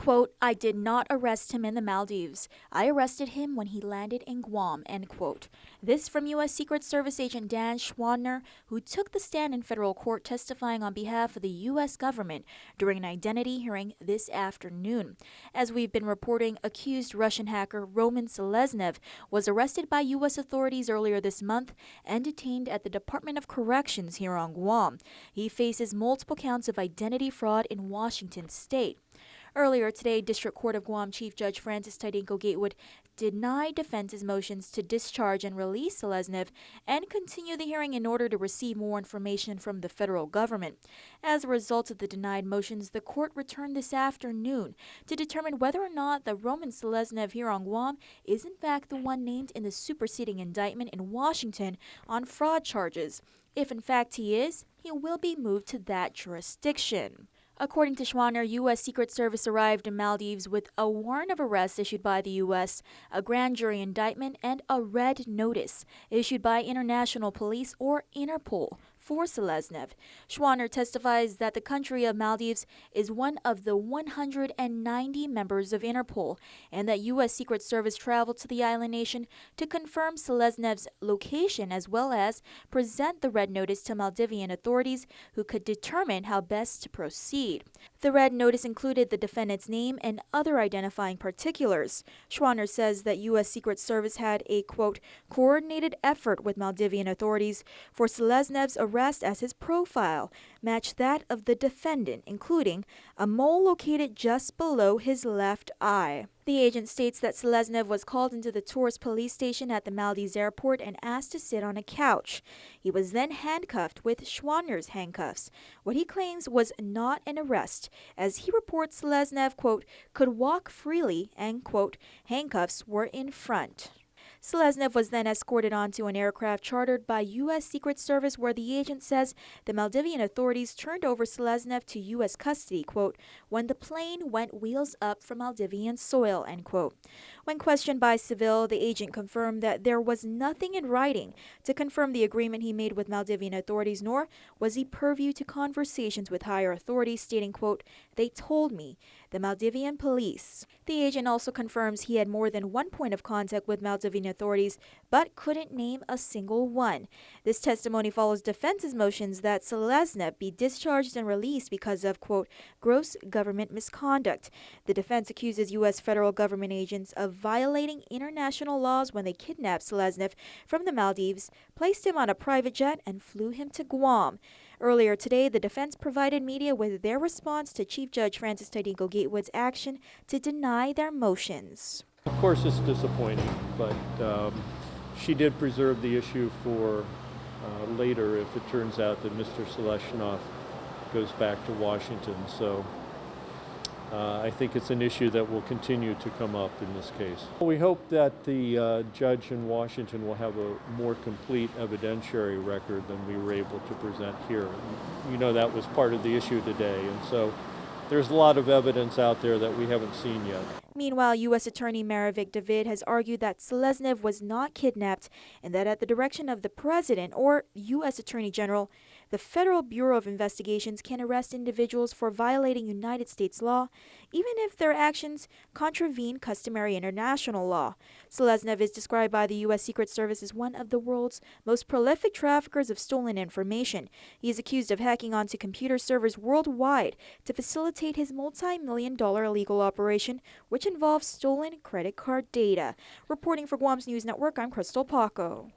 quote, "I did not arrest him in the Maldives. I arrested him when he landed in Guam," end quote. This from U.S. Secret Service agent Dan Schwanner, who took the stand in federal court testifying on behalf of the U.S. government during an identity hearing this afternoon. As we've been reporting, accused Russian hacker Roman Selevnez was arrested by U.S. authorities earlier this month and detained at the Department of Corrections here on Guam. He faces multiple counts of identity fraud in Washington state. Earlier today, District Court of Guam Chief Judge Francis Tidinko Gatewood denied defense's motions to discharge and release Selevnez and continue the hearing in order to receive more information from the federal government. As a result of the denied motions, the court returned this afternoon to determine whether or not the Roman Selevnez here on Guam is in fact the one named in the superseding indictment in Washington on fraud charges. If in fact he is, he will be moved to that jurisdiction. According to Schwanner, U.S. Secret Service arrived in Maldives with a warrant of arrest issued by the U.S., a grand jury indictment, and a red notice issued by International Police or Interpol for Selevnez. Schwanner testifies that the country of Maldives is one of the 190 members of Interpol and that U.S. Secret Service traveled to the island nation to confirm Selevnez's location as well as present the red notice to Maldivian authorities who could determine how best to proceed. The red notice included the defendant's name and other identifying particulars. Schwanner says that U.S. Secret Service had a, quote, coordinated effort with Maldivian authorities for Selevnez's arrest as his profile matched that of the defendant, including a mole located just below his left eye. The agent states that Selevnez was called into the tourist police station at the Maldives airport and asked to sit on a couch. He was then handcuffed with Schwanner's handcuffs. What he claims was not an arrest, as he reports Selevnez, quote, could walk freely and, quote, handcuffs were in front. Selevnez was then escorted onto an aircraft chartered by U.S. Secret Service where the agent says the Maldivian authorities turned over Selevnez to U.S. custody, quote, when the plane went wheels up from Maldivian soil, end quote. When questioned by Seville, the agent confirmed that there was nothing in writing to confirm the agreement he made with Maldivian authorities, nor was he purview to conversations with higher authorities, stating, quote, they told me, the Maldivian police. The agent also confirms he had more than one point of contact with Maldivian authorities, but couldn't name a single one. This testimony follows defense's motions that Selevnez be discharged and released because of, quote, gross government misconduct. The defense accuses U.S. federal government agents of violating international laws when they kidnapped Selevnez from the Maldives, placed him on a private jet, and flew him to Guam. Earlier today, the defense provided media with their response to Chief Judge Francis Tidinko Gatewood's action to deny their motions. Of course, it's disappointing, but she did preserve the issue for later if it turns out that Mr. Selevnez goes back to Washington. So I think it's an issue that will continue to come up in this case. We hope that the judge in Washington will have a more complete evidentiary record than we were able to present here. You know, that was part of the issue today, and so there's a lot of evidence out there that we haven't seen yet. Meanwhile, U.S. Attorney Maravik David has argued that Selevnez was not kidnapped and that at the direction of the President or U.S. Attorney General, the Federal Bureau of Investigations can arrest individuals for violating United States law, even if their actions contravene customary international law. Selevnez is described by the U.S. Secret Service as one of the world's most prolific traffickers of stolen information. He is accused of hacking onto computer servers worldwide to facilitate his multi-million-dollar illegal operation, which involves stolen credit card data. Reporting for Guam's News Network, I'm Crystal Paco.